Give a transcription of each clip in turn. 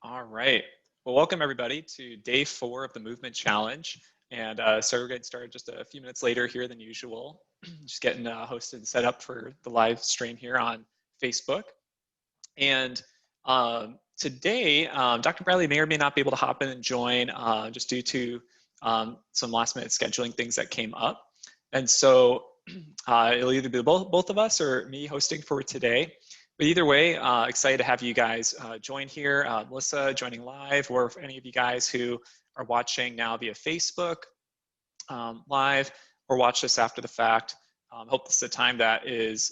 All right. Well, welcome everybody to day 4 of the Movement Challenge. And so we're getting started just a few minutes later here than usual. Just getting hosted and set up for the live stream here on Facebook. And today, Dr. Bradley may or may not be able to hop in and join just due to some last minute scheduling things that came up. And so it'll either be both of us or me hosting for today. But either way, excited to have you guys join here. Melissa joining live, or for any of you guys who are watching now via Facebook live or watch this after the fact. Hope this is a time that is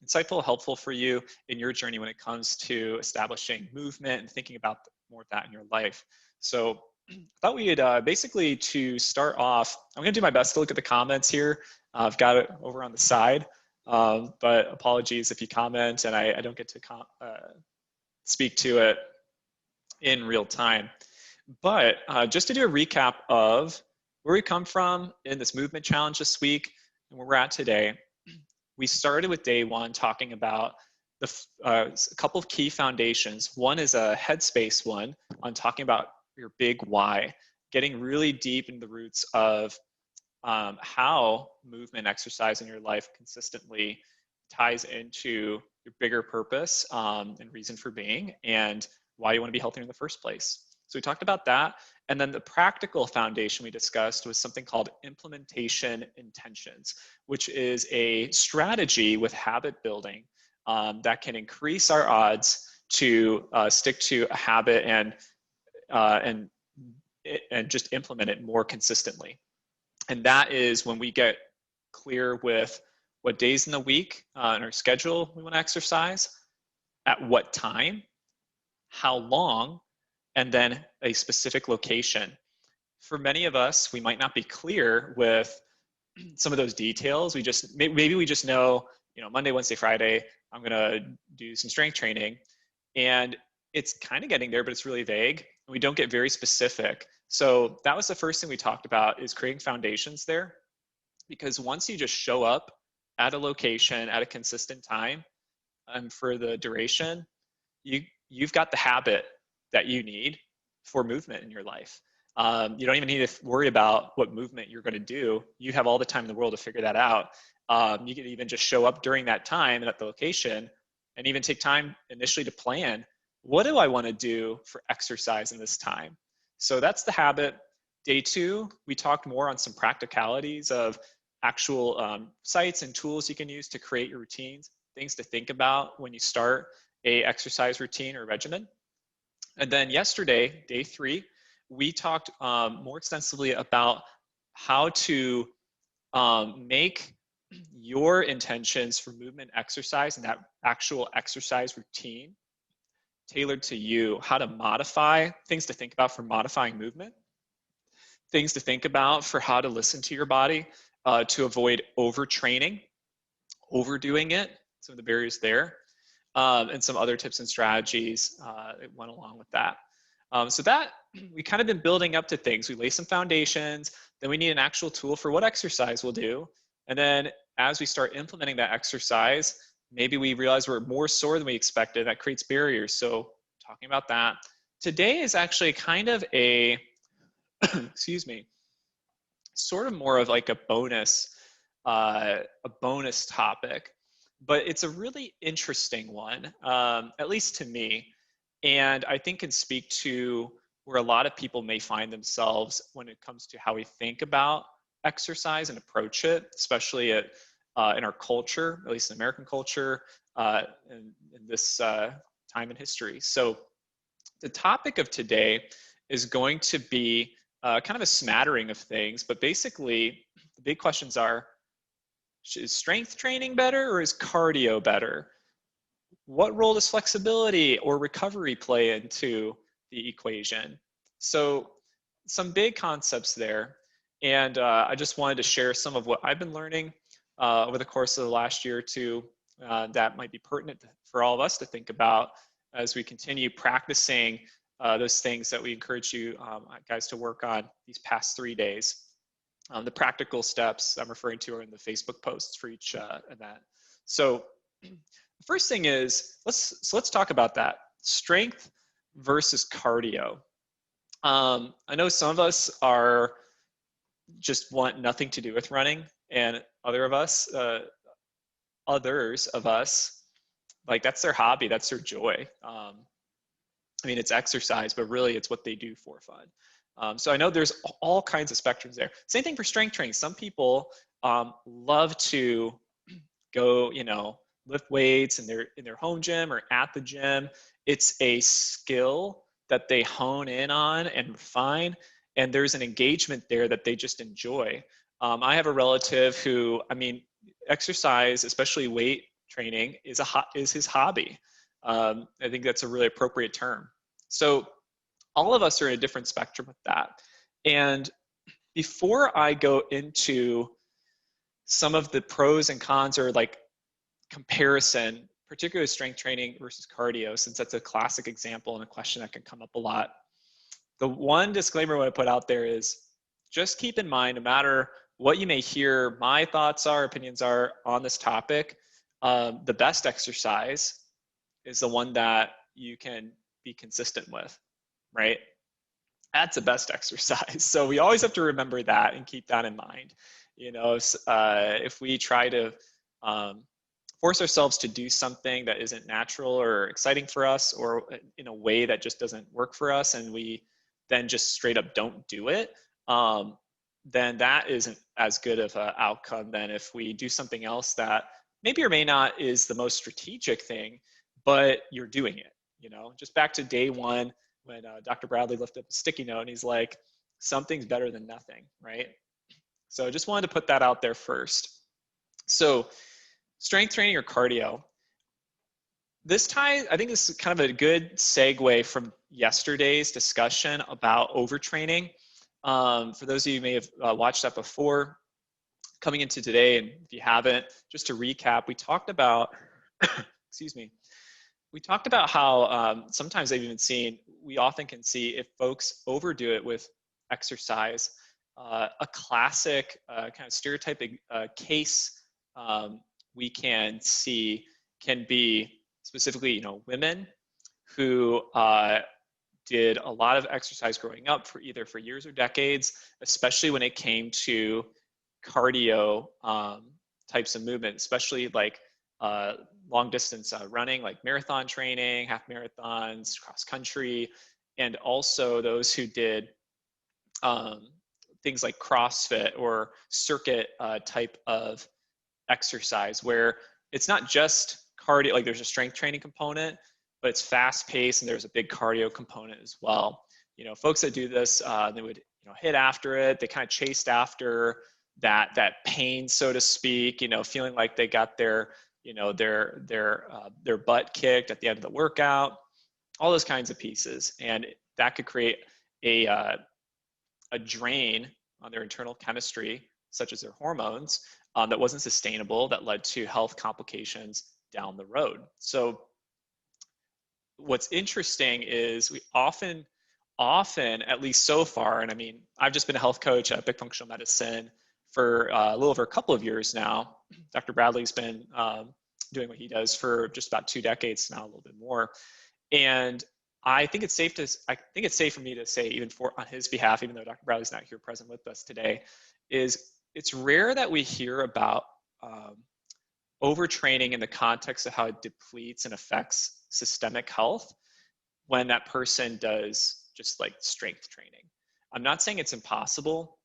insightful, helpful for you in your journey when it comes to establishing movement and thinking about more of that in your life. So I thought we'd basically to start off, I'm gonna do my best to look at the comments here. I've got it over on the side. But apologies if you comment and I don't get to speak to it in real time. But just to do a recap of where we come from in this movement challenge this week and where we're at today, we started with day 1 talking about a couple of key foundations. One is a headspace one on talking about your big why, getting really deep into the roots of how movement, exercise in your life consistently ties into your bigger purpose and reason for being and why you want to be healthier in the first place. So we talked about that. And then the practical foundation we discussed was something called implementation intentions, which is a strategy with habit building that can increase our odds to stick to a habit and just implement it more consistently. And that is when we get clear with what days in the week in our schedule we want to exercise, at what time, how long, and then a specific location. For many of us, we might not be clear with some of those details. Maybe we just know, Monday, Wednesday, Friday, I'm gonna do some strength training. And it's kind of getting there, but it's really vague. And we don't get very specific. So that was the first thing we talked about, is creating foundations there. Because once you just show up at a location at a consistent time and for the duration, you've got the habit that you need for movement in your life. You don't even need to worry about what movement you're going to do. You have all the time in the world to figure that out. You can even just show up during that time and at the location and even take time initially to plan, what do I want to do for exercise in this time? So that's the habit. Day 2, we talked more on some practicalities of actual sites and tools you can use to create your routines, things to think about when you start a exercise routine or regimen. And then yesterday, day 3, we talked more extensively about how to make your intentions for movement exercise and that actual exercise routine tailored to you, how to modify, things to think about for modifying movement, things to think about for how to listen to your body to avoid overtraining, overdoing it, some of the barriers there, and some other tips and strategies that went along with that. So that we kind of been building up to things. We lay some foundations, then we need an actual tool for what exercise we'll do. And then as we start implementing that exercise, maybe we realize we're more sore than we expected. That creates barriers. So talking about that. Today is actually kind of a, excuse me, sort of more of like a bonus topic, but it's a really interesting one, at least to me. And I think can speak to where a lot of people may find themselves when it comes to how we think about exercise and approach it, especially in our culture, at least in American culture, in this time in history. So the topic of today is going to be kind of a smattering of things, but basically the big questions are, is strength training better or is cardio better? What role does flexibility or recovery play into the equation? So some big concepts there. And I just wanted to share some of what I've been learning over the course of the last year or two that might be pertinent for all of us to think about as we continue practicing those things that we encourage you guys to work on these past 3 days. The practical steps I'm referring to are in the Facebook posts for each event. So the first thing is, let's talk about that. Strength versus cardio. I know some of us just want nothing to do with running, and others of us, like that's their hobby, that's their joy. I mean, it's exercise, but really it's what they do for fun. So I know there's all kinds of spectrums there. Same thing for strength training. Some people love to go, lift weights in their home gym or at the gym. It's a skill that they hone in on and refine, and there's an engagement there that they just enjoy. I have a relative who, I mean, exercise, especially weight training, is his hobby. I think that's a really appropriate term. So all of us are in a different spectrum with that. And before I go into some of the pros and cons, or like comparison, particularly strength training versus cardio, since that's a classic example and a question that can come up a lot, the one disclaimer I want to put out there is just keep in mind, no matter what you may hear my thoughts are, opinions are on this topic, the best exercise is the one that you can be consistent with, right? That's the best exercise. So we always have to remember that and keep that in mind. If we try to force ourselves to do something that isn't natural or exciting for us, or in a way that just doesn't work for us, and we then just straight up don't do it, then that isn't as good of an outcome than if we do something else that maybe or may not is the most strategic thing, but you're doing it. Just back to day one, when Dr. Bradley lifted up a sticky note and he's like, something's better than nothing, right? So I just wanted to put that out there first. So strength training or cardio. I think this is kind of a good segue from yesterday's discussion about overtraining. For those of you who may have watched that before, coming into today, and if you haven't, just to recap, we talked about, excuse me, we talked about how sometimes we often can see if folks overdo it with exercise. A classic kind of stereotypic case we can see can be specifically, women who did a lot of exercise growing up for years or decades, especially when it came to cardio types of movement, especially like long distance running, like marathon training, half marathons, cross country, and also those who did things like CrossFit or circuit type of exercise, where it's not just cardio, like there's a strength training component, but it's fast paced and there's a big cardio component as well. Folks that do this, they would hit after it, they kind of chased after that pain, so to speak, feeling like they got their butt kicked at the end of the workout, all those kinds of pieces. And that could create a drain on their internal chemistry, such as their hormones, that wasn't sustainable, that led to health complications down the road. So what's interesting is we often, at least so far, and I mean, I've just been a health coach at Big Functional Medicine for a little over a couple of years now. Dr. Bradley's been doing what he does for just about 2 decades now, a little bit more. And I think it's safe for me to say, even on his behalf, even though Dr. Bradley's not here present with us today, is it's rare that we hear about overtraining in the context of how it depletes and affects systemic health when that person does just like strength training. I'm not saying it's impossible.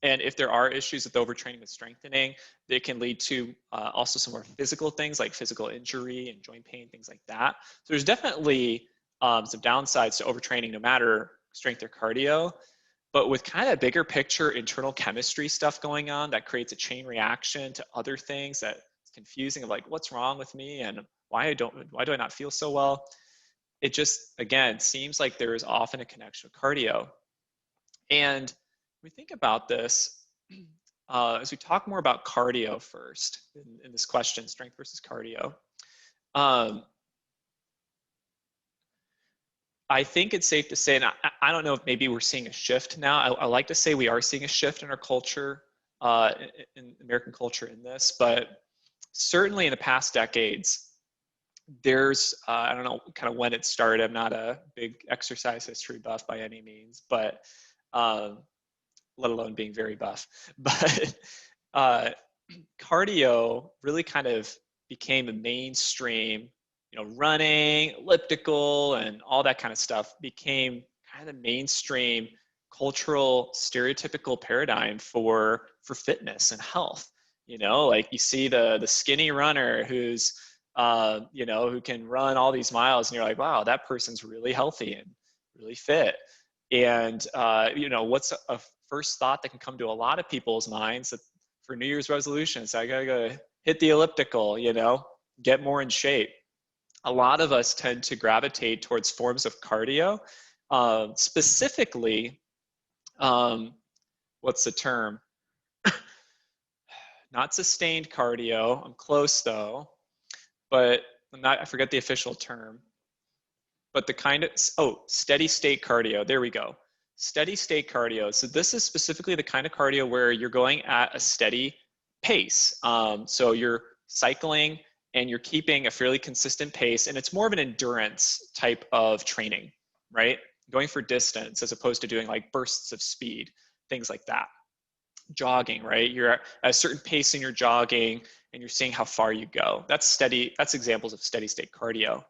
And if there are issues with overtraining with strengthening, they can lead to also some more physical things like physical injury and joint pain, things like that. So there's definitely some downsides to overtraining, no matter strength or cardio. But with kind of bigger picture internal chemistry stuff going on, that creates a chain reaction to other things that's confusing, of like, what's wrong with me and why do I not feel so well? It just, again, seems like there is often a connection with cardio. And we think about this as we talk more about cardio first in this question, strength versus cardio. I think it's safe to say, and I don't know if maybe we're seeing a shift now. I like to say we are seeing a shift in our culture, in American culture in this, but certainly in the past decades, there's, I don't know kind of when it started. I'm not a big exercise history buff by any means, but let alone being very buff. But uh, cardio really kind of became a mainstream, running, elliptical, and all that kind of stuff became kind of mainstream cultural stereotypical paradigm for fitness and health. Like you see the skinny runner who's who can run all these miles, and you're like, wow, that person's really healthy and really fit. And what's a first thought that can come to a lot of people's minds that for New Year's resolutions, I gotta go hit the elliptical, get more in shape. A lot of us tend to gravitate towards forms of cardio, specifically, what's the term? Not sustained cardio. I'm close though, but I forget the official term. But the kind of, steady state cardio. There we go. Steady state cardio. So this is specifically the kind of cardio where you're going at a steady pace. So you're cycling and you're keeping a fairly consistent pace, and it's more of an endurance type of training, right? Going for distance as opposed to doing like bursts of speed, things like that. Jogging, right? You're at a certain pace in your jogging and you're seeing how far you go. That's steady. That's examples of steady state cardio.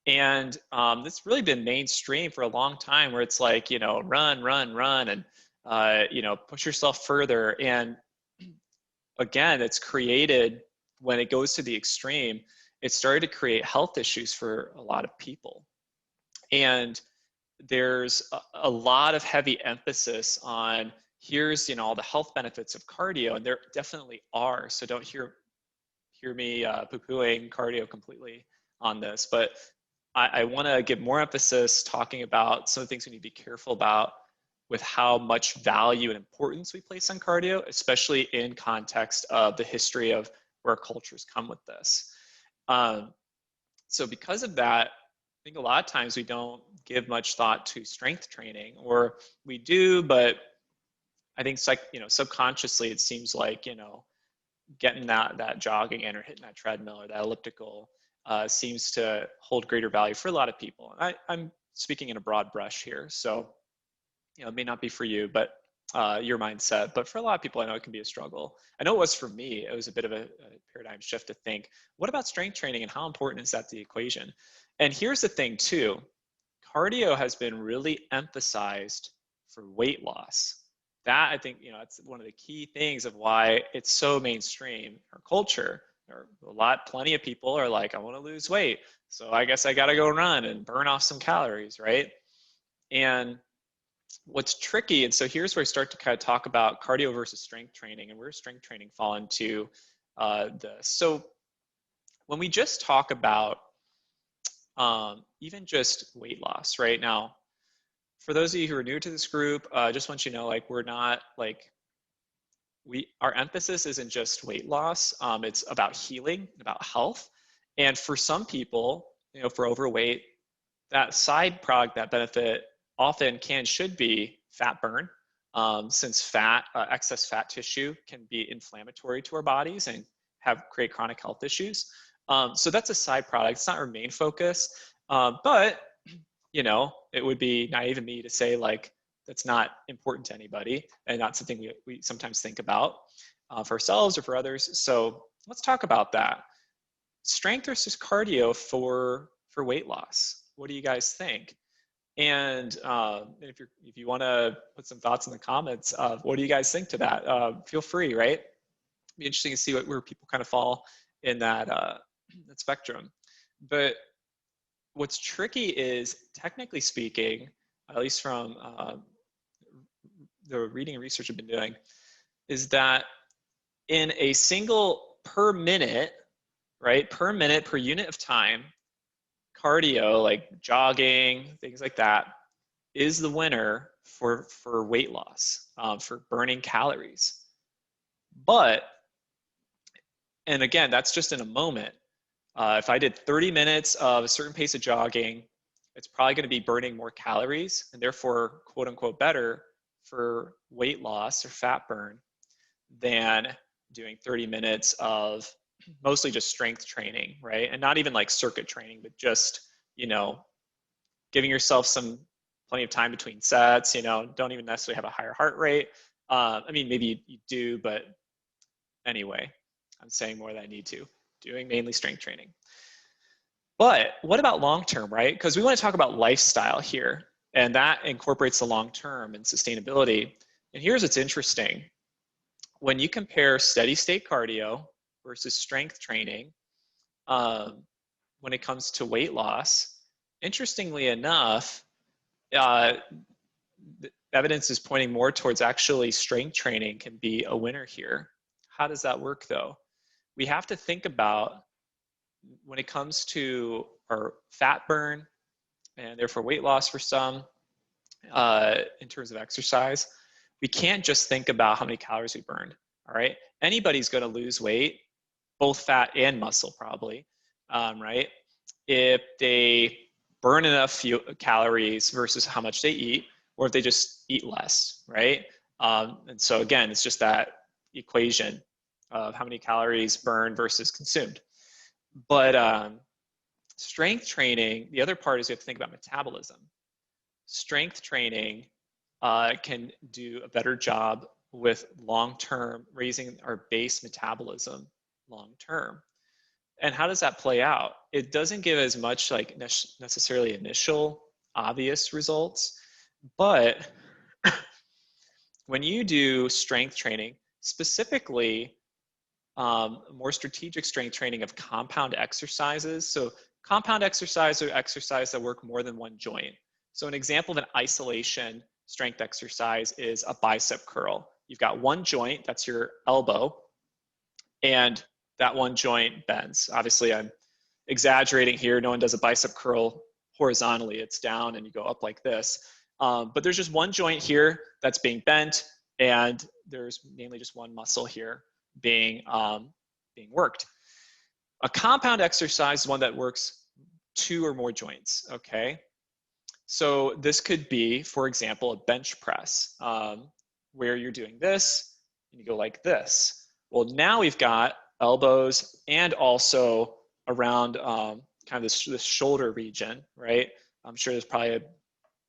And it's really been mainstream for a long time, where it's like, run, and, push yourself further. And again, it's created, when it goes to the extreme, it started to create health issues for a lot of people. And there's a lot of heavy emphasis on, here's, all the health benefits of cardio, and there definitely are. So don't hear me poo-pooing cardio completely on this, but I want to give more emphasis talking about some of the things we need to be careful about with how much value and importance we place on cardio, especially in context of the history of where cultures come with this. So because of that, I think a lot of times we don't give much thought to strength training, or we do, but I think subconsciously it seems like, getting that jogging in or hitting that treadmill or that elliptical seems to hold greater value for a lot of people. I'm speaking in a broad brush here, so it may not be for you, but your mindset. But for a lot of people, I know it can be a struggle. I know it was for me. It was a bit of a paradigm shift to think, what about strength training and how important is that to the equation? And here's the thing too, cardio has been really emphasized for weight loss. That, I think, it's one of the key things of why it's so mainstream in our culture. Plenty of people are like, I want to lose weight, so I guess I got to go run and burn off some calories, right? And what's tricky, and so here's where I start to kind of talk about cardio versus strength training, and where does strength training fall into this. So when we just talk about even just weight loss right now, for those of you who are new to this group, I just want you to know, like, we're not like, our emphasis isn't just weight loss. It's about healing, about health. And for some people, for overweight, that side product, that benefit often should be fat burn, since excess fat tissue can be inflammatory to our bodies and create chronic health issues. So that's a side product. It's not our main focus, but it would be naive of me to say like that's not important to anybody and not something we sometimes think about for ourselves or for others. So let's talk about that. Strength versus cardio for weight loss. What do you guys think? And if you want to put some thoughts in the comments of what do you guys think to that, feel free, right? It'd be interesting to see where people kind of fall in that spectrum. But what's tricky is, technically speaking, at least from the reading and research I've been doing, is that in a single per minute, right, per minute, per unit of time, cardio, like jogging, things like that, is the winner for weight loss, for burning calories. But, and again, that's just in a moment. If I did 30 minutes of a certain pace of jogging, it's probably going to be burning more calories and therefore, quote unquote, better for weight loss or fat burn than doing 30 minutes of mostly just strength training, right? And not even like circuit training, but just, you know, giving yourself plenty of time between sets, you know, don't even necessarily have a higher heart rate. I mean, maybe you do, but anyway, I'm saying more than I need to, doing mainly strength training. But what about long-term, right? Because we want to talk about lifestyle here, and that incorporates the long-term and sustainability. And here's what's interesting. When you compare steady state cardio versus strength training, when it comes to weight loss, interestingly enough, the evidence is pointing more towards actually strength training can be a winner here. How does that work though? We have to think about when it comes to our fat burn and therefore weight loss for some, in terms of exercise, we can't just think about how many calories we burned, all right? Anybody's gonna lose weight, both fat and muscle probably, right? If they burn enough calories versus how much they eat, or if they just eat less, right? And so again, it's just that equation of how many calories burned versus consumed. But strength training, the other part is you have to think about metabolism. Strength training can do a better job with long-term raising our base metabolism long-term. And how does that play out? It doesn't give as much like necessarily initial obvious results, but when you do strength training, specifically more strategic strength training of compound exercises. So compound exercise are exercises that work more than one joint. So an example of an isolation strength exercise is a bicep curl. You've got one joint, that's your elbow, and that one joint bends. Obviously, I'm exaggerating here. No one does a bicep curl horizontally. It's down and you go up like this. But there's just one joint here that's being bent, and there's mainly just one muscle here being worked. A compound exercise is one that works two or more joints, okay? So this could be, for example, a bench press, where you're doing this and you go like this. Well, now we've got elbows and also around kind of this shoulder region, right? I'm sure there's probably a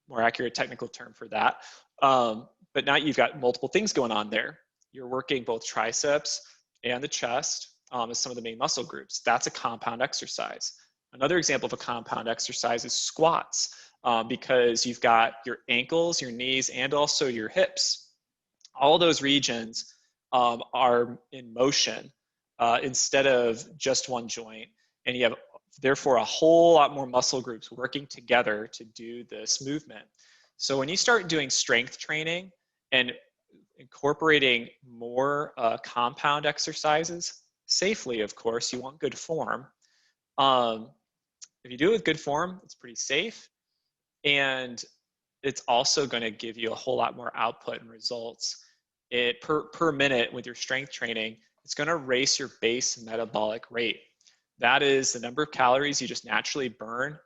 more accurate technical term for that. But now you've got multiple things going on there. You're working both triceps and the chest as some of the main muscle groups. That's a compound exercise. Another example of a compound exercise is squats, because you've got your ankles, your knees, and also your hips. All those regions are in motion instead of just one joint. And you have, therefore, a whole lot more muscle groups working together to do this movement. So when you start doing strength training and incorporating more compound exercises, safely, of course, you want good form. If you do it with good form, it's pretty safe. And it's also going to give you a whole lot more output and results per minute with your strength training. It's going to raise your base metabolic rate. That is the number of calories you just naturally burn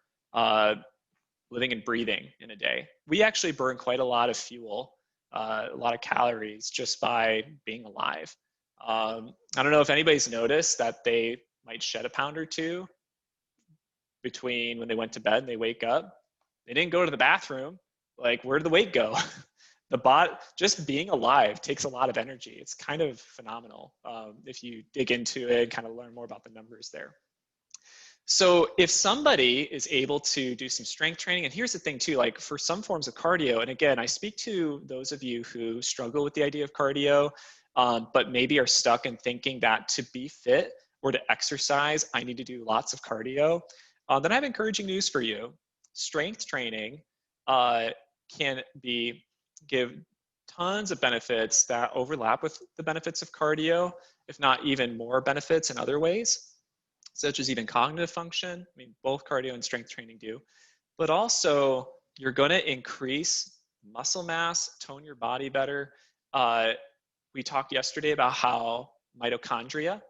living and breathing in a day. We actually burn quite a lot of fuel, a lot of calories just by being alive. I don't know if anybody's noticed that they might shed a pound or two between when they went to bed and they wake up. They didn't go to the bathroom. Like, where did the weight go? Just being alive takes a lot of energy. It's kind of phenomenal if you dig into it and kind of learn more about the numbers there. So if somebody is able to do some strength training, and here's the thing too, like for some forms of cardio, and again, I speak to those of you who struggle with the idea of cardio, but maybe are stuck in thinking that to be fit or to exercise, I need to do lots of cardio, then I have encouraging news for you. Strength training can give tons of benefits that overlap with the benefits of cardio, if not even more benefits in other ways, such as even cognitive function. I mean, both cardio and strength training do, but also you're going to increase muscle mass, tone your body better. We talked yesterday about how mitochondria,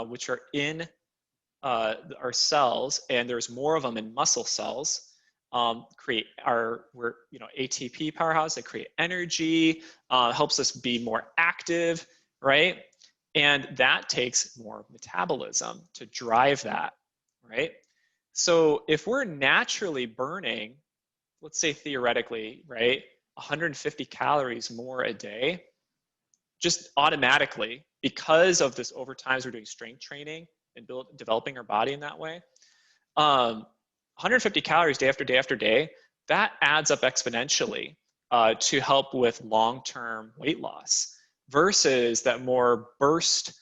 which are in our cells, and there's more of them in muscle cells, create ATP powerhouse. They create energy, helps us be more active, right? And that takes more metabolism to drive that, right? So if we're naturally burning, let's say theoretically, right, 150 calories more a day, just automatically, because of this overtime as we're doing strength training and developing our body in that way, 150 calories day after day after day, that adds up exponentially to help with long-term weight loss versus that more burst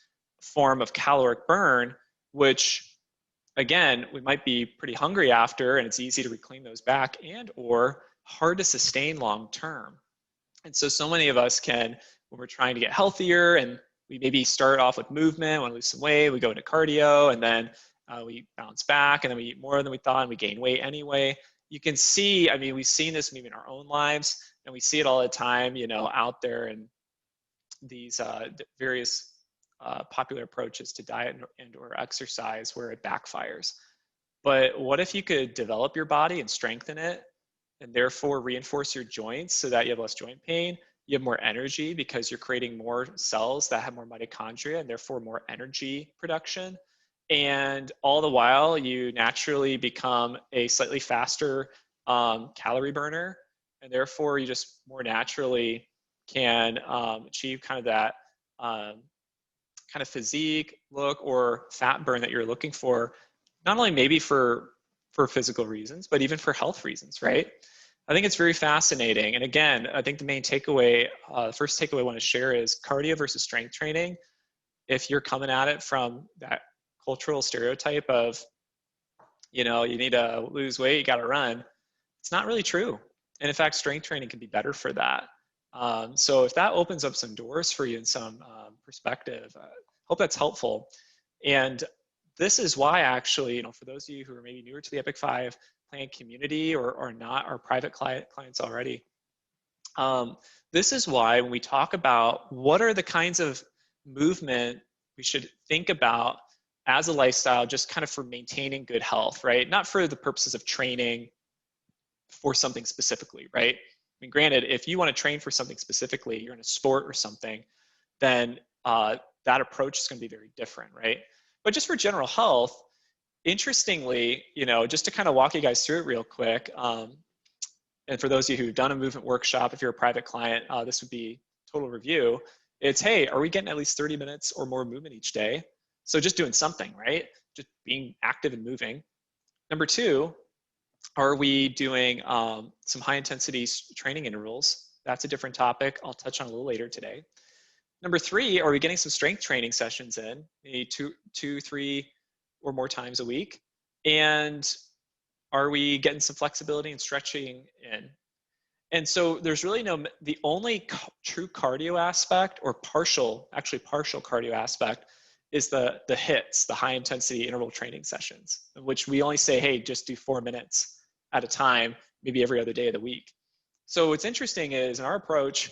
form of caloric burn, which again, we might be pretty hungry after and it's easy to reclaim those back and or hard to sustain long term. And so many of us can, when we're trying to get healthier and we maybe start off with movement, want to lose some weight, we go into cardio and then we bounce back and then we eat more than we thought and we gain weight anyway. You can see, I mean, we've seen this maybe in our own lives and we see it all the time, you know, out there in these various popular approaches to diet and or exercise where it backfires. But what if you could develop your body and strengthen it and therefore reinforce your joints so that you have less joint pain, you have more energy because you're creating more cells that have more mitochondria and therefore more energy production. And all the while you naturally become a slightly faster calorie burner and therefore you just more naturally can achieve kind of that kind of physique look or fat burn that you're looking for, not only maybe for physical reasons, but even for health reasons, right? I think it's very fascinating. And again, I think the main takeaway, the first takeaway I want to share is cardio versus strength training. If you're coming at it from that cultural stereotype of, you know, you need to lose weight, you got to run, it's not really true. And in fact, strength training can be better for that. So if that opens up some doors for you in some perspective, hope that's helpful. And this is why actually, you know, for those of you who are maybe newer to the Epic 5 plan community or not, our private clients already, this is why when we talk about what are the kinds of movement we should think about as a lifestyle, just kind of for maintaining good health, right? Not for the purposes of training for something specifically, right? I mean, granted, if you want to train for something specifically, you're in a sport or something, then that approach is going to be very different, right? But just for general health, interestingly, you know, just to kind of walk you guys through it real quick, and for those of you who've done a movement workshop, if you're a private client, this would be total review. It's, hey, are we getting at least 30 minutes or more movement each day? So just doing something, right? Just being active and moving. Number two, are we doing some high intensity training intervals? That's a different topic I'll touch on a little later today. Number three, are we getting some strength training sessions in, maybe two, 3 or more times a week? And are we getting some flexibility and stretching in? And so there's really the only true cardio aspect or partial cardio aspect is the HIITs, the high intensity interval training sessions, in which we only say, hey, just do 4 minutes at a time, maybe every other day of the week. So what's interesting is in our approach,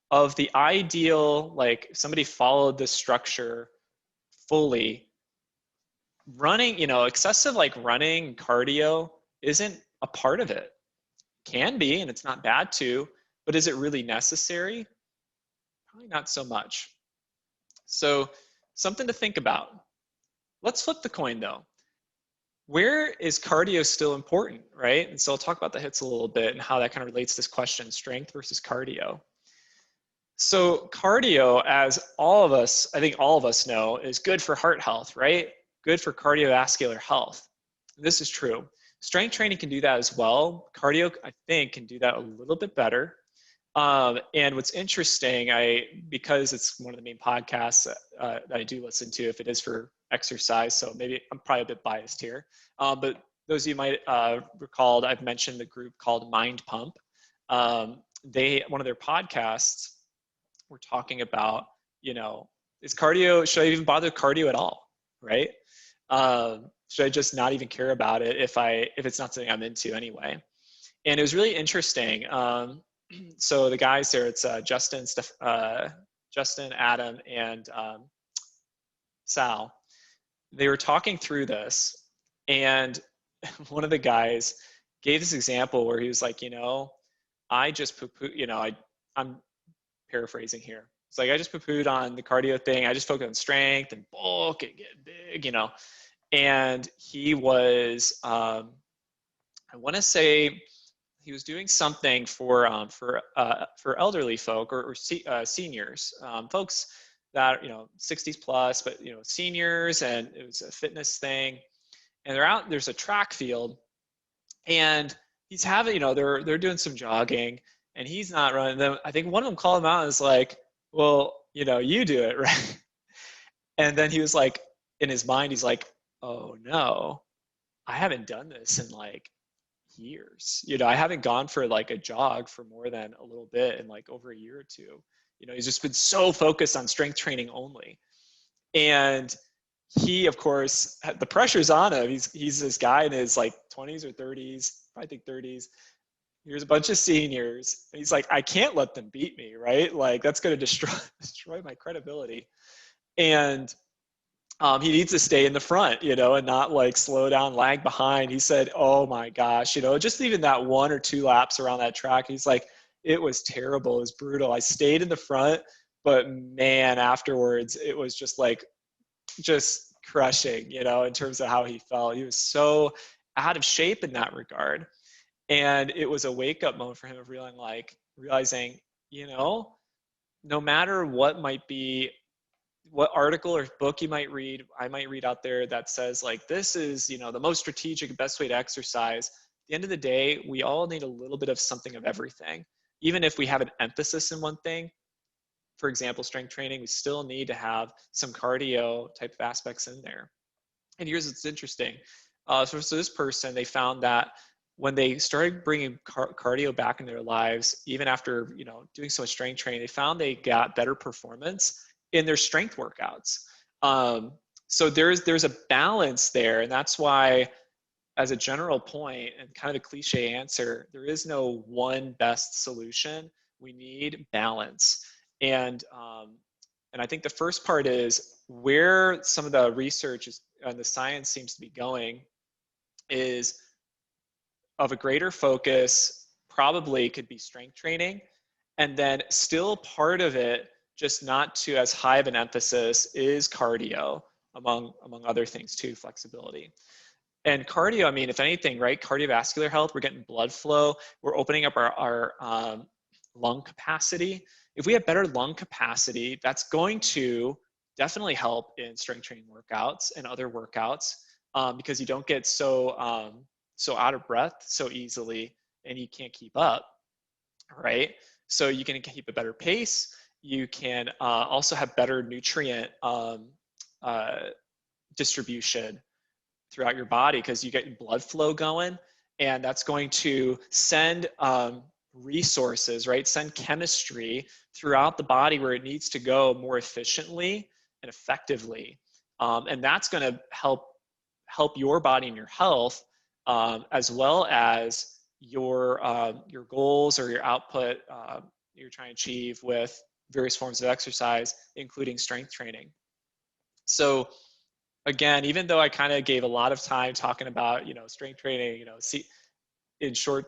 of the ideal, like somebody followed this structure fully, running, you know, excessive like running, cardio isn't a part of it. Can be, and it's not bad to, but is it really necessary? Probably not so much. So something to think about. Let's flip the coin though. Where is cardio still important, right? And so I'll talk about the HIITs a little bit and how that kind of relates to this question, strength versus cardio. So cardio, as all of us, I think all of us know, is good for heart health, right? Good for cardiovascular health. This is true. Strength training can do that as well. Cardio, I think, can do that a little bit better. And what's interesting, because it's one of the main podcasts that I do listen to, if it is for exercise, so maybe I'm probably a bit biased here. But those of you might recall, I've mentioned the group called Mind Pump. One of their podcasts, we're talking about, you know, should I even bother cardio at all, right? Should I just not even care about it if it's not something I'm into anyway? And it was really interesting. So the guys there, it's Justin, Adam, and Sal. They were talking through this, and one of the guys gave this example where he was like, you know, I just poo-poo, you know, I'm paraphrasing here. It's like, I just poo-pooed on the cardio thing. I just focused on strength and bulk and get big, you know. And he was, I want to say, he was doing something for elderly folk or seniors, folks that, you know, 60s plus, but, you know, seniors, and it was a fitness thing. And they're out, there's a track field, and he's having, you know, they're doing some jogging, and he's not running them. I think one of them called him out and was like, well, you know, you do it, right? And then he was like, in his mind, he's like, oh no, I haven't done this in like years. You know, I haven't gone for like a jog for more than a little bit in like over a year or two. You know, he's just been so focused on strength training only. And he, of course, the pressure's on him. He's this guy in his like 20s or 30s, I think 30s. Here's a bunch of seniors. And he's like, I can't let them beat me, right? Like, that's going to destroy my credibility. And he needs to stay in the front, you know, and not like slow down, lag behind. He said, oh my gosh, you know, just even that 1 or 2 laps around that track, he's like, it was terrible. It was brutal. I stayed in the front, but man, afterwards, it was just like, just crushing, you know, in terms of how he felt. He was so out of shape in that regard. And it was a wake up moment for him of realizing, you know, no matter what might be, what article or book you might read, I might read out there that says like, this is, you know, the most strategic, best way to exercise. At the end of the day, we all need a little bit of something of everything. Even if we have an emphasis in one thing, for example, strength training, we still need to have some cardio type of aspects in there. And here's what's interesting. So this person, they found that when they started bringing cardio back in their lives, even after, you know, doing so much strength training, they found they got better performance in their strength workouts. So there's a balance there, and that's why, as a general point and kind of a cliche answer, there is no one best solution. We need balance. And I think the first part is where some of the research is, and the science seems to be going, is of a greater focus, probably could be strength training. And then still part of it, just not to as high of an emphasis, is cardio, among other things too, flexibility. And cardio, I mean, if anything, right, cardiovascular health, we're getting blood flow, we're opening up our lung capacity. If we have better lung capacity, that's going to definitely help in strength training workouts and other workouts, because you don't get so out of breath so easily, and you can't keep up, right? So you can keep a better pace. You can also have better nutrient distribution throughout your body, because you get blood flow going, and that's going to send resources, right? Send chemistry throughout the body where it needs to go more efficiently and effectively. And that's going to help your body and your health, as well as your goals or your output you're trying to achieve with various forms of exercise, including strength training. So again, even though I kind of gave a lot of time talking about, you know, strength training, you know, in short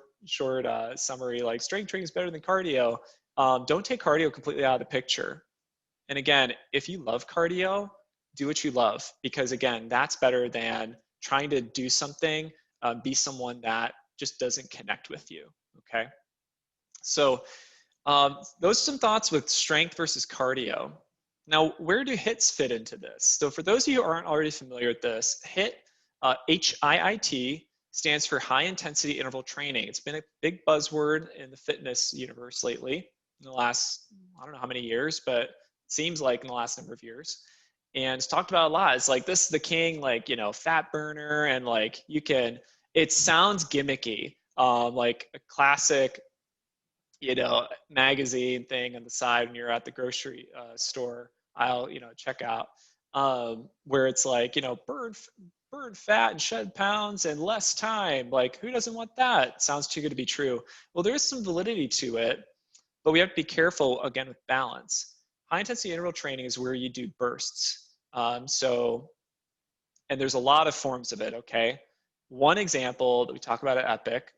summary, like strength training is better than cardio. Don't take cardio completely out of the picture. And again, if you love cardio, do what you love, because again, that's better than trying to do something, be someone that just doesn't connect with you. Okay. So those are some thoughts with strength versus cardio. Now, where do HIITs fit into this? So for those of you who aren't already familiar with this, HIIT, HIIT, stands for high intensity interval training. It's been a big buzzword in the fitness universe lately in the last, I don't know how many years, but it seems like in the last number of years. And it's talked about a lot. It's like, this is the king, like, you know, fat burner, and like it sounds gimmicky, like a classic, you know, magazine thing on the side when you're at the grocery store aisle, you know, checkout, where it's like, you know, burn fat and shed pounds in less time. Like, who doesn't want that? Sounds too good to be true. Well, there is some validity to it, but we have to be careful, again, with balance. High intensity interval training is where you do bursts. And there's a lot of forms of it, okay? One example that we talk about at Epic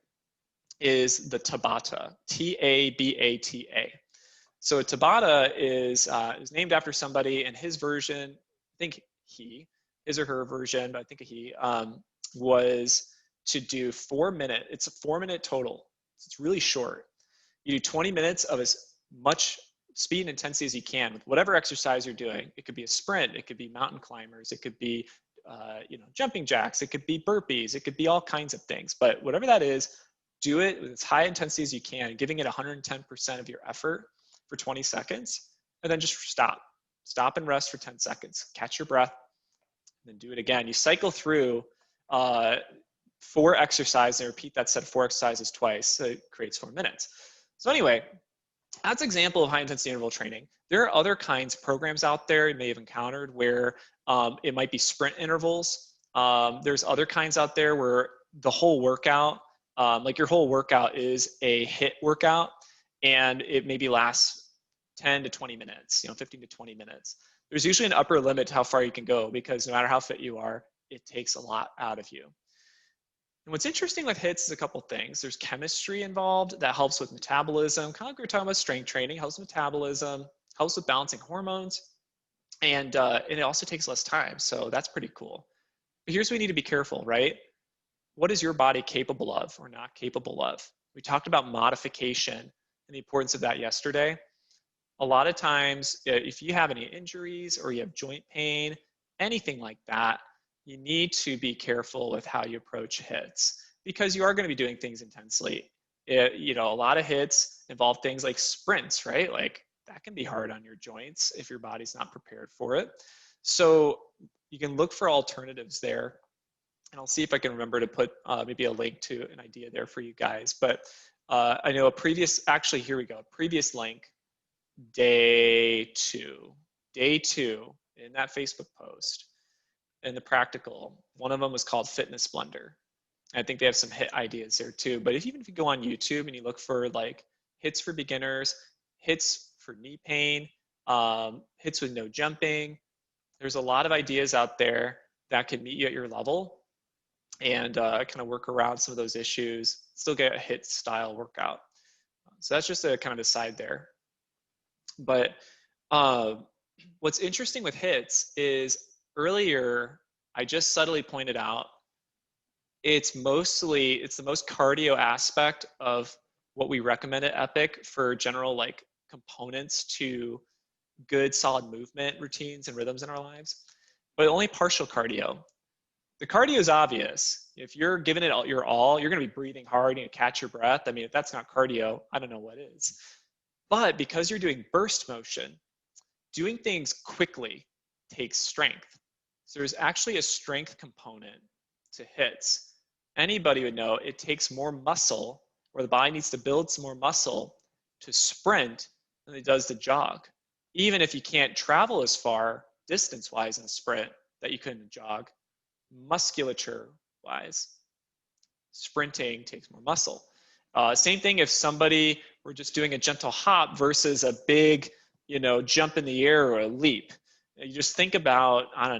is the Tabata, T-A-B-A-T-A. So a Tabata is named after somebody, and his version, I think his or her version, but I think he, was to do 4 minutes. It's a 4-minute total. It's really short. You do 20 minutes of as much speed and intensity as you can with whatever exercise you're doing. It could be a sprint, it could be mountain climbers, it could be jumping jacks, it could be burpees, it could be all kinds of things. But whatever that is, do it with as high intensity as you can, giving it 110% of your effort for 20 seconds, and then just stop. Stop and rest for 10 seconds. Catch your breath, and then do it again. You cycle through 4 exercises and repeat that set of 4 exercises twice. So it creates 4 minutes. So anyway, that's an example of high intensity interval training. There are other kinds of programs out there you may have encountered where it might be sprint intervals. There's other kinds out there where the whole workout, like your whole workout is a HIIT workout, and it maybe lasts 10 to 20 minutes, 15 to 20 minutes. There's usually an upper limit to how far you can go because no matter how fit you are, it takes a lot out of you. And what's interesting with HIITs is a couple things. There's chemistry involved that helps with metabolism, kind of like we were talking about strength training, helps with metabolism, helps with balancing hormones, and it also takes less time. So that's pretty cool. But here's what we need to be careful, right? What is your body capable of or not capable of? We talked about modification and the importance of that yesterday. A lot of times, if you have any injuries or you have joint pain, anything like that, you need to be careful with how you approach HIITs because you are going to be doing things intensely. A lot of HIITs involve things like sprints, right? Like that can be hard on your joints if your body's not prepared for it. So you can look for alternatives there. And I'll see if I can remember to put maybe a link to an idea there for you guys. But I know here we go. Previous link, day two in that Facebook post. And the practical, one of them was called Fitness Blender. I think they have some HIIT ideas there too. But even if you go on YouTube and you look for like HIITs for beginners, HIITs for knee pain, HIITs with no jumping, there's a lot of ideas out there that can meet you at your level and kind of work around some of those issues, still get a HIIT style workout. So that's just a kind of aside there. But what's interesting with HIITs is earlier, I just subtly pointed out, it's the most cardio aspect of what we recommend at Epic for general like components to good solid movement routines and rhythms in our lives, but only partial cardio. The cardio is obvious. If you're giving it your all, you're going to be breathing hard, you're going to catch your breath. I mean, if that's not cardio, I don't know what is. But because you're doing burst motion, doing things quickly takes strength. So there's actually a strength component to HIITs. Anybody would know it takes more muscle, or the body needs to build some more muscle to sprint than it does to jog. Even if you can't travel as far distance-wise in a sprint that you could in a jog, musculature-wise, sprinting takes more muscle. Same thing if somebody were just doing a gentle hop versus a big, jump in the air or a leap. You just think about, a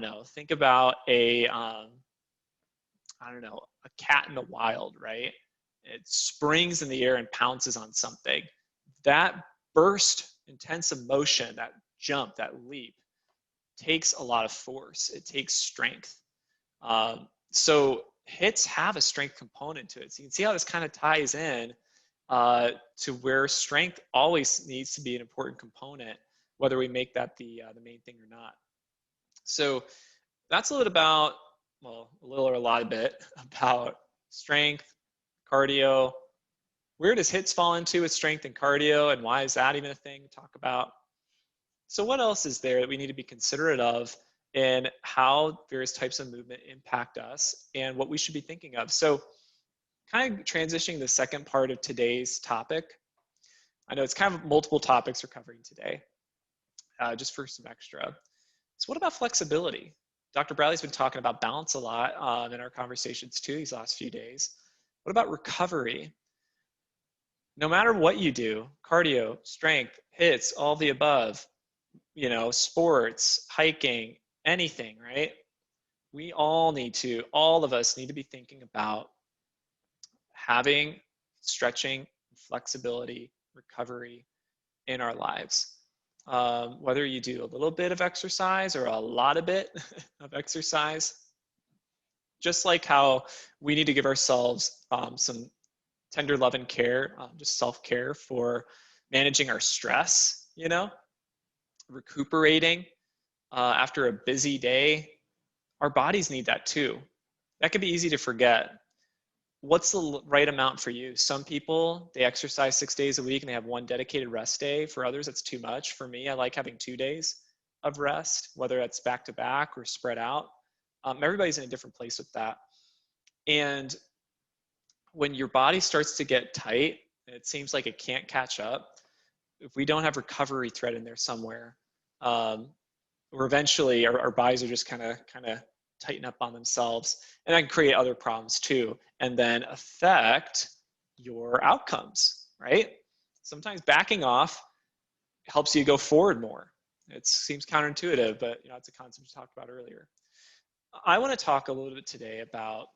cat in the wild, right? It springs in the air and pounces on something. That burst, intensive motion, that jump, that leap takes a lot of force. It takes strength. So HIITs have a strength component to it. So you can see how this kind of ties in to where strength always needs to be an important component, whether we make that the main thing or not. So that's a lot about strength, cardio. Where does HIITs fall into with strength and cardio, and why is that even a thing to talk about? So what else is there that we need to be considerate of in how various types of movement impact us and what we should be thinking of? So kind of transitioning the second part of today's topic. I know it's kind of multiple topics we're covering today, just for some extra. So what about flexibility? Dr. Bradley's been talking about balance a lot in our conversations too these last few days. What about recovery? No matter what you do, cardio, strength, HIITs, all the above, sports, hiking, anything, right? All of us need to be thinking about having stretching, flexibility, recovery in our lives. Whether you do a little bit of exercise or a lot of bit of exercise, just like how we need to give ourselves some tender love and care, just self-care for managing our stress, you know, recuperating after a busy day. Our bodies need that too. That can be easy to forget. What's the right amount for you? Some people, they exercise 6 days a week and they have one dedicated rest day. For others, it's too much. For me, I like having 2 days of rest, whether that's back to back or spread out. Everybody's in a different place with that. And when your body starts to get tight, it seems like it can't catch up. If we don't have recovery thread in there somewhere, or eventually our bodies are just kind of tighten up on themselves, and that can create other problems too, and then affect your outcomes, right? Sometimes backing off helps you go forward more. It seems counterintuitive, but you know, it's a concept we talked about earlier. I want to talk a little bit today about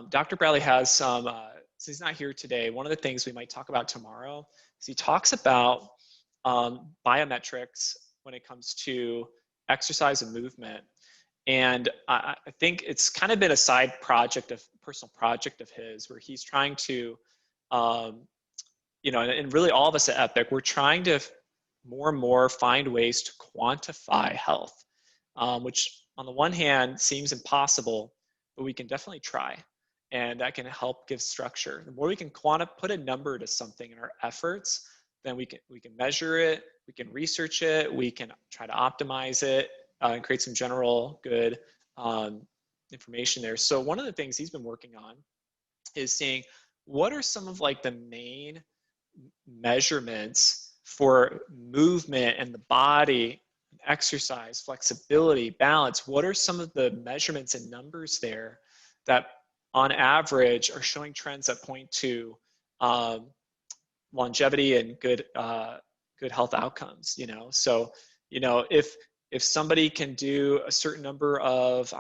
Dr. Bradley has some, so he's not here today. One of the things we might talk about tomorrow is he talks about biometrics when it comes to exercise and movement. And I think it's kind of been a side project of personal project of his, where he's trying to, you know, and really all of us at Epic, we're trying to more and more find ways to quantify health, which on the one hand seems impossible, but we can definitely try. And that can help give structure. The more we can put a number to something in our efforts, then we can measure it, we can research it, we can try to optimize it, and create some general good information there. So one of the things he's been working on is seeing what are some of like the main measurements for movement and the body, exercise, flexibility, balance. What are some of the measurements and numbers there that on average are showing trends that point to longevity and good health outcomes, you know? So, you know, if somebody can do a certain number of,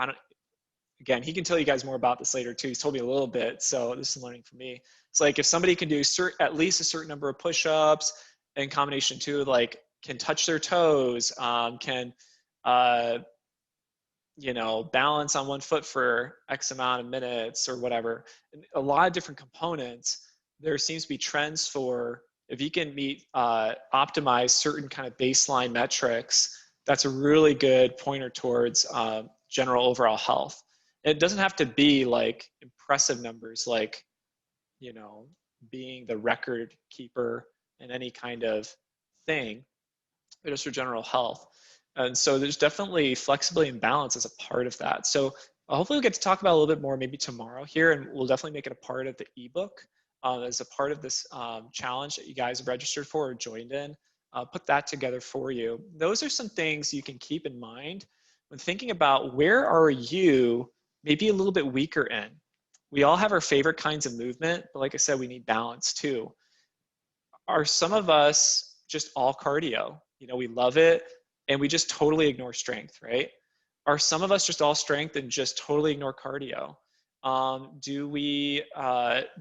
again, he can tell you guys more about this later too. He's told me a little bit, so this is learning for me. It's like if somebody can do at least a certain number of push-ups in combination too, like can touch their toes, can, you know, balance on one foot for X amount of minutes or whatever, a lot of different components. There seems to be trends for if you can optimize certain kind of baseline metrics, that's a really good pointer towards general overall health. It doesn't have to be like impressive numbers, like, you know, being the record keeper in any kind of thing, but just for general health. And so there's definitely flexibility and balance as a part of that. So hopefully we'll get to talk about a little bit more maybe tomorrow here, and we'll definitely make it a part of the ebook as a part of this challenge that you guys have registered for or joined in. Put that together for you. Those are some things you can keep in mind when thinking about where are you maybe a little bit weaker in. We all have our favorite kinds of movement, but like I said, we need balance too. Are some of us just all cardio? You know, we love it and we just totally ignore strength, right? Are some of us just all strength and just totally ignore cardio? Do we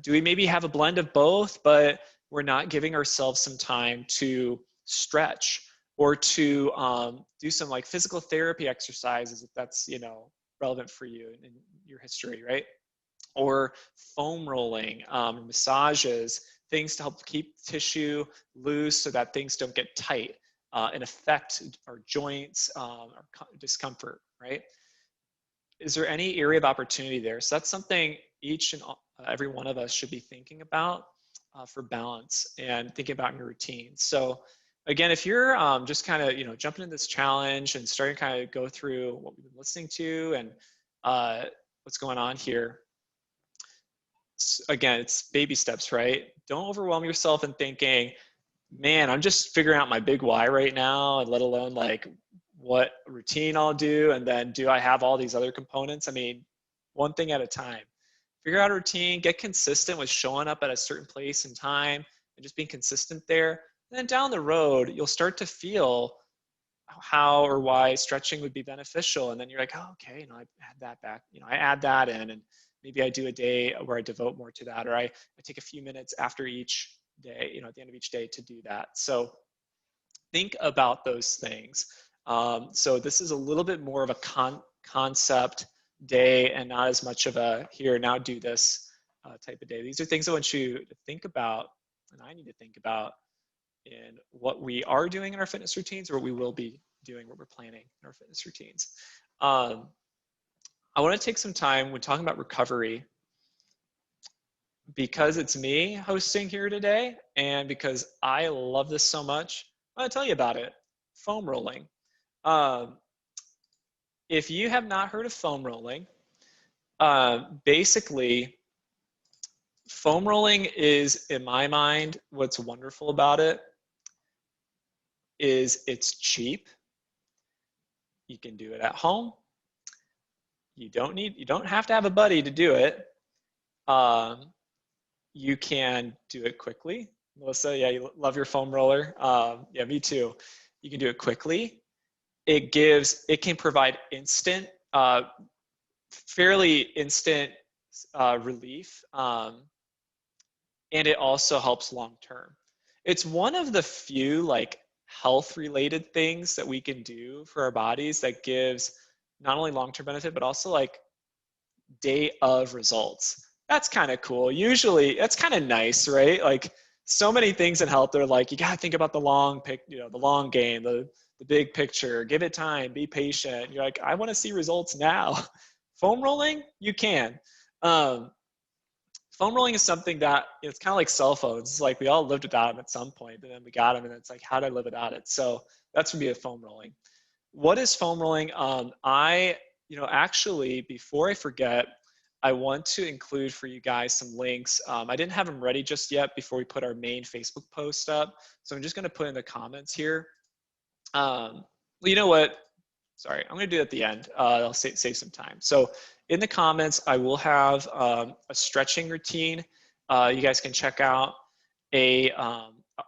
maybe have a blend of both, but we're not giving ourselves some time to stretch or to do some like physical therapy exercises if that's, you know, relevant for you in your history, right? Or foam rolling, massages, things to help keep tissue loose so that things don't get tight and affect our joints or discomfort, right? Is there any area of opportunity there? So that's something each and every one of us should be thinking about for balance and thinking about your routine. So again, if you're just kind of, you know, jumping in this challenge and starting to kind of go through what we've been listening to and what's going on here, again, it's baby steps, right? Don't overwhelm yourself in thinking, man, I'm just figuring out my big why right now, and let alone like what routine I'll do. And then do I have all these other components? I mean, one thing at a time. Figure out a routine, get consistent with showing up at a certain place and time and just being consistent there. And then down the road, you'll start to feel how or why stretching would be beneficial. And then you're like, oh, okay, you know, I add that back, you know, I add that in, and maybe I do a day where I devote more to that, or I take a few minutes after each day, at the end of each day to do that. So think about those things. So this is a little bit more of a concept day and not as much of a here, now do this type of day. These are things I want you to think about, and I need to think about in what we are doing in our fitness routines or what we will be doing, what we're planning in our fitness routines. I want to take some time when talking about recovery, because it's me hosting here today and because I love this so much. I'm going to tell you about it. Foam rolling. If you have not heard of foam rolling, basically foam rolling is, in my mind, what's wonderful about it is it's cheap. You can do it at home. You don't have to have a buddy to do it. You can do it quickly. Melissa, yeah, you love your foam roller. Yeah, me too. You can do it quickly. It can provide fairly instant relief. And it also helps long-term. It's one of the few like health-related things that we can do for our bodies that gives not only long-term benefit, but also like day of results. That's kind of cool. Usually that's kind of nice, right? Like so many things in health are like, you got to think about the long game, the big picture, give it time, be patient. You're like, I want to see results now. Foam rolling, you can. Foam rolling is something that it's kind of like cell phones. It's like we all lived without them at some point, and then we got them, and it's like, how do I live without it? So that's gonna be a foam rolling. What is foam rolling? Actually, before I forget, I want to include for you guys some links. I didn't have them ready just yet before we put our main Facebook post up, so I'm just gonna put in the comments here. Well, you know what? Sorry, I'm gonna do it at the end. I'll save some time. So in the comments, I will have a stretching routine. You guys can check out a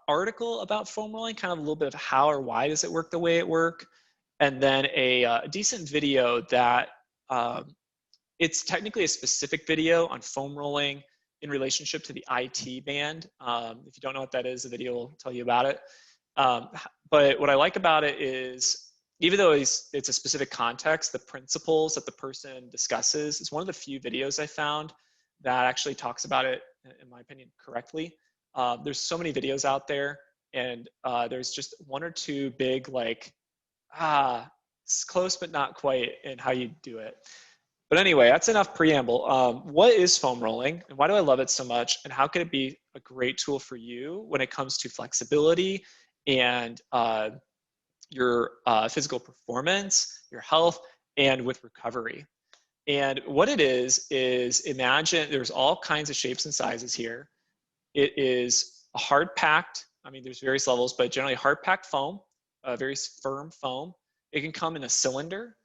article about foam rolling, kind of a little bit of how or why does it work the way it works, and then a decent video that it's technically a specific video on foam rolling in relationship to the IT band. If you don't know what that is, the video will tell you about it. But what I like about it is, even though it's a specific context, the principles that the person discusses is one of the few videos I found that actually talks about it, in my opinion, correctly. There's so many videos out there, and there's just one or two big, like, it's close but not quite in how you do it. But anyway, that's enough preamble. What is foam rolling, and why do I love it so much, and how can it be a great tool for you when it comes to flexibility and your physical performance, your health, and with recovery? And what it is imagine there's all kinds of shapes and sizes here. It is a hard packed, there's various levels, but generally hard packed foam, very firm foam. It can come in a cylinder,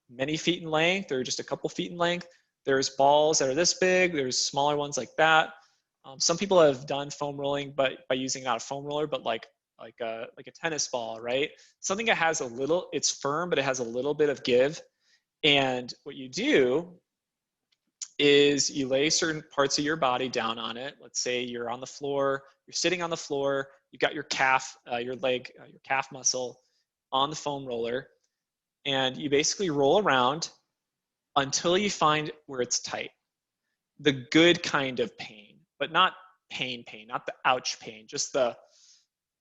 many feet in length or just a couple feet in length. There's balls that are this big, there's smaller ones like that. Some people have done foam rolling but by using not a foam roller, but like a tennis ball, right? Something that has it's firm, but it has a little bit of give. And what you do is you lay certain parts of your body down on it. Let's say you're on the floor, you're sitting on the floor, you've got your calf, your leg, your calf muscle on the foam roller, and you basically roll around until you find where it's tight. The good kind of pain, but not pain, not the ouch pain, just the,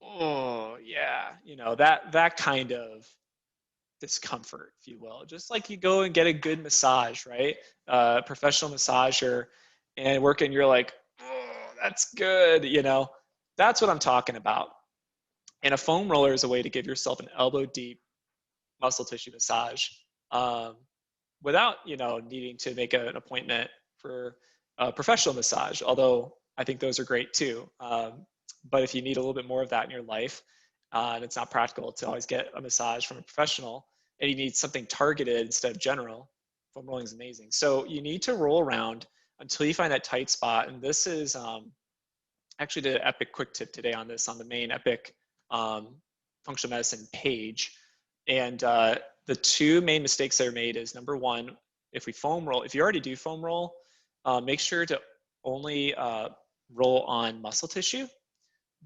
oh yeah, that kind of discomfort, if you will. Just like you go and get a good massage, right? Professional massager, and working, you're like, oh, that's good, That's what I'm talking about. And a foam roller is a way to give yourself an elbow deep muscle tissue massage without, needing to make an appointment for a professional massage, although I think those are great too. But if you need a little bit more of that in your life, and it's not practical to always get a massage from a professional, and you need something targeted instead of general, foam rolling is amazing. So you need to roll around until you find that tight spot. And this is actually did an Epic quick tip today on this on the main Epic functional medicine page. And the two main mistakes that are made is, number one, if you already do foam roll, make sure to only roll on muscle tissue.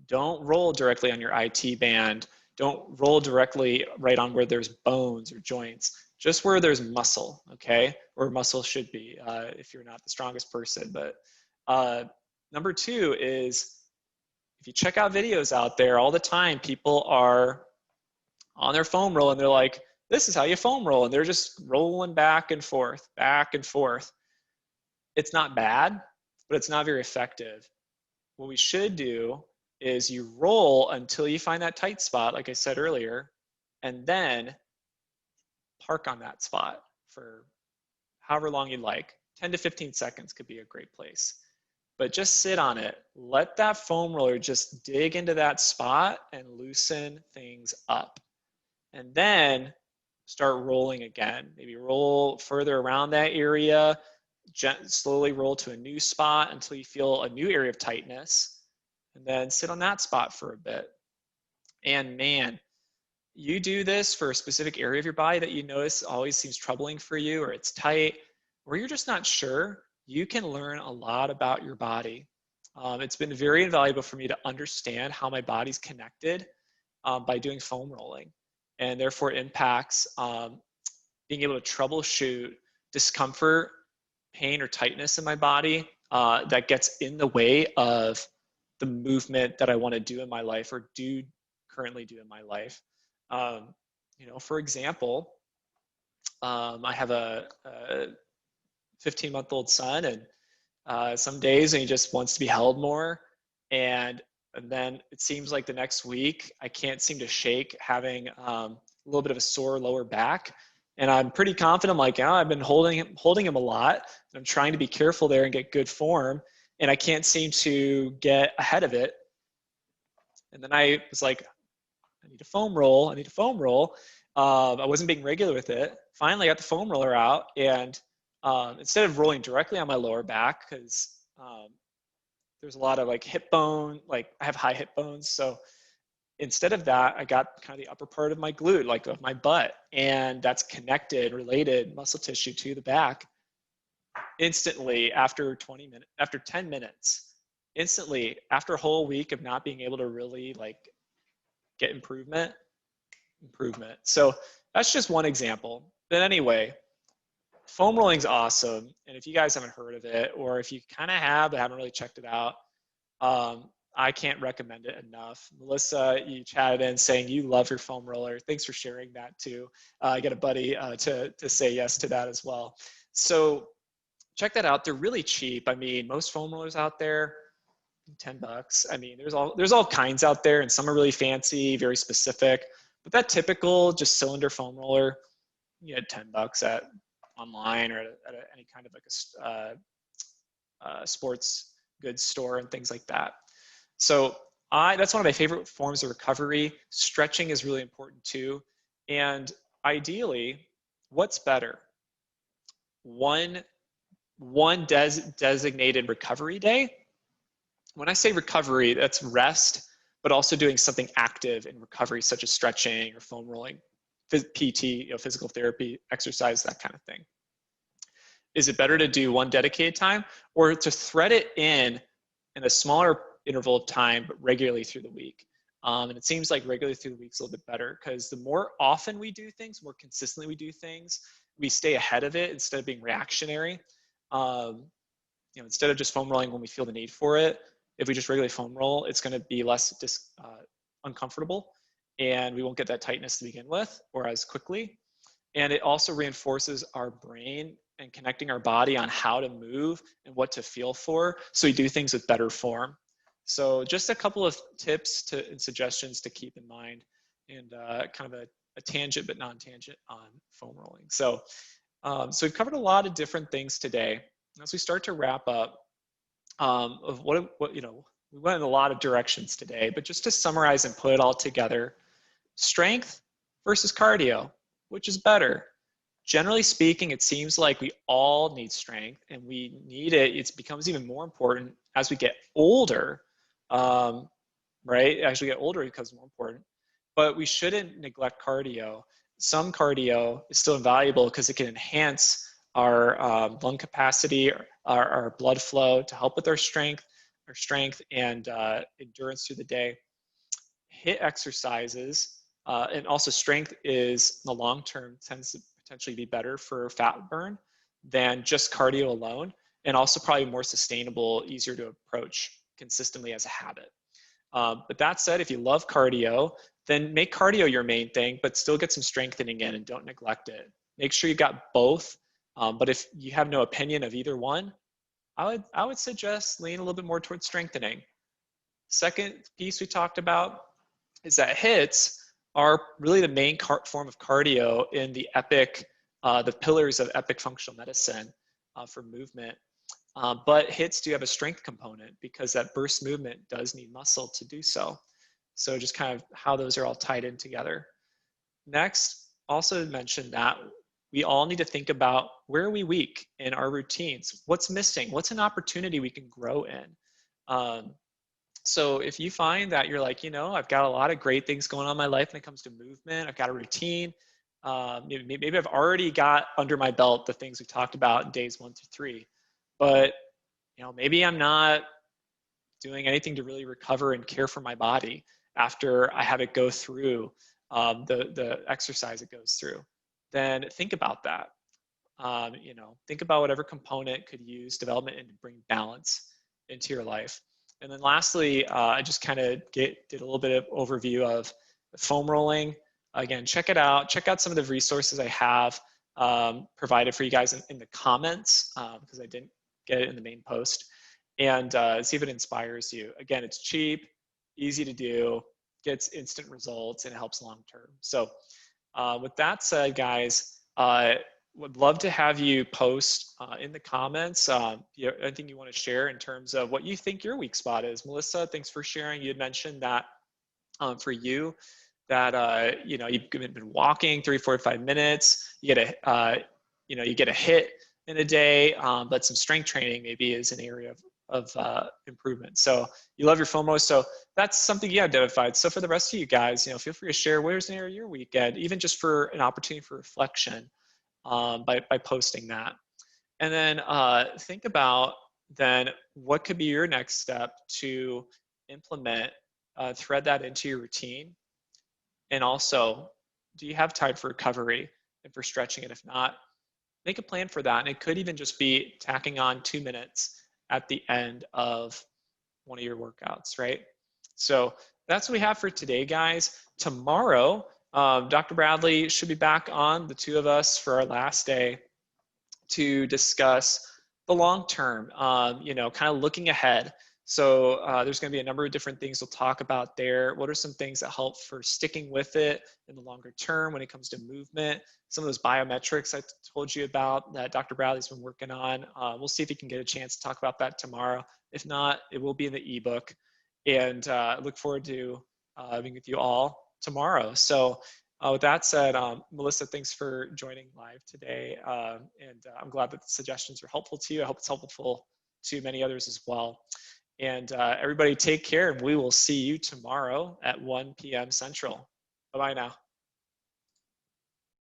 Don't roll directly on your IT band. Don't roll directly right on where there's bones or joints, just where there's muscle, okay? Where muscle should be if you're not the strongest person. But number two is, if you check out videos out there all the time, people are on their foam roll and they're like, this is how you foam roll. And they're just rolling back and forth, back and forth. It's not bad, but it's not very effective. What we should do is you roll until you find that tight spot, like I said earlier, and then park on that spot for however long you'd like. 10 to 15 seconds could be a great place. But just sit on it. Let that foam roller just dig into that spot and loosen things up. And then start rolling again. Maybe roll further around that area, slowly roll to a new spot until you feel a new area of tightness, and then sit on that spot for a bit. And man, you do this for a specific area of your body that you notice always seems troubling for you, or it's tight, or you're just not sure, you can learn a lot about your body. It's been very invaluable for me to understand how my body's connected by doing foam rolling, and therefore impacts being able to troubleshoot discomfort, pain, or tightness in my body that gets in the way of the movement that I want to do in my life or do currently do in my life. You know, for example, I have a 15-month-old son, and some days he just wants to be held more. And then it seems like the next week I can't seem to shake, having a little bit of a sore lower back. And I'm pretty confident. I'm like, oh, I've been holding him a lot. And I'm trying to be careful there and get good form. And I can't seem to get ahead of it. And then I was like, I need a foam roll. I need a foam roll. I wasn't being regular with it. Finally, I got the foam roller out. And instead of rolling directly on my lower back, because there's a lot of like hip bone, like I have high hip bones. So instead of that, I got kind of the upper part of my glute, like of my butt, and that's connected, related muscle tissue to the back. Instantly, after 20 minutes, after 10 minutes, instantly, after a whole week of not being able to really like get improvement. So that's just one example. But anyway, foam rolling is awesome. And if you guys haven't heard of it, or if you kind of have but haven't really checked it out, I can't recommend it enough. Melissa, you chatted in saying you love your foam roller. Thanks for sharing that too. I got a buddy to say yes to that as well. So check that out. They're really cheap. I mean, most foam rollers out there, $10. I mean, there's all kinds out there, and some are really fancy, very specific. But that typical just cylinder foam roller, you get $10 at online or at any kind of like a sports goods store and things like that. So that's one of my favorite forms of recovery. Stretching is really important too. And ideally, what's better? One designated recovery day. When I say recovery, that's rest, but also doing something active in recovery, such as stretching or foam rolling, PT, physical therapy, exercise, that kind of thing. Is it better to do one dedicated time, or to thread it in a smaller interval of time, but regularly through the week? And it seems like regularly through the week is a little bit better, because the more often we do things, more consistently we do things, we stay ahead of it instead of being reactionary. Instead of just foam rolling when we feel the need for it, if we just regularly foam roll, it's going to be less uncomfortable, and we won't get that tightness to begin with or as quickly. And it also reinforces our brain and connecting our body on how to move and what to feel for, so we do things with better form. So just a couple of tips and suggestions to keep in mind, and kind of a tangent but non-tangent on foam rolling. So we've covered a lot of different things today. As we start to wrap up, of what we went in a lot of directions today, but just to summarize and put it all together: strength versus cardio, which is better? Generally speaking, it seems like we all need strength, and we need it. It becomes even more important as we get older, right? As we get older, it becomes more important, but we shouldn't neglect cardio. Some cardio is still invaluable because it can enhance our lung capacity, our blood flow to help with our strength. or strength and endurance through the day. HIIT exercises and also strength is in the long term tends to potentially be better for fat burn than just cardio alone, and also probably more sustainable, easier to approach consistently as a habit. But that said, if you love cardio, then make cardio your main thing, but still get some strengthening in and don't neglect it. Make sure you got both. But if you have no opinion of either one, I would suggest lean a little bit more towards strengthening. Second piece we talked about is that HIITs are really the main form of cardio in the the pillars of epic functional medicine for movement. But HIITs do have a strength component because that burst movement does need muscle to do so. So just kind of how those are all tied in together. Next, also mention that we all need to think about where are we weak in our routines? What's missing? What's an opportunity we can grow in? So if you find that you're like, I've got a lot of great things going on in my life when it comes to movement, I've got a routine, maybe I've already got under my belt the things we talked about in days 1 through 3, but maybe I'm not doing anything to really recover and care for my body after I have it go through the exercise it goes through. Then think about that. Think about whatever component could use development and bring balance into your life. And then lastly, I just kind of did a little bit of overview of foam rolling. Again, check it out. Check out some of the resources I have provided for you guys in the comments because I didn't get it in the main post. And see if it inspires you. Again, it's cheap, easy to do, gets instant results, and it helps long term. So with that said, guys, would love to have you post in the comments anything you want to share in terms of what you think your weak spot is. Melissa, thanks for sharing. You had mentioned that for you that you've been walking 45 minutes. You get a you get a HIIT in a day, but some strength training maybe is an area of improvement. So you love your FOMO. So that's something you identified. So for the rest of you guys, feel free to share where's an area of your weekend, even just for an opportunity for reflection by posting that. And then think about then what could be your next step to implement, thread that into your routine. And also, do you have time for recovery and for stretching? And if not, make a plan for that. And it could even just be tacking on 2 minutes at the end of one of your workouts, right? So that's what we have for today, guys. Tomorrow, Dr. Bradley should be back on, the two of us, for our last day to discuss the long term, kind of looking ahead. So there's going to be a number of different things we'll talk about there. What are some things that help for sticking with it in the longer term when it comes to movement? Some of those biometrics I told you about that Dr. Bradley's been working on. We'll see if he can get a chance to talk about that tomorrow. If not, it will be in the ebook. And I look forward to being with you all tomorrow. So with that said, Melissa, thanks for joining live today. And I'm glad that the suggestions are helpful to you. I hope it's helpful to many others as well. And everybody take care, and we will see you tomorrow at 1 p.m. Central. Bye-bye now.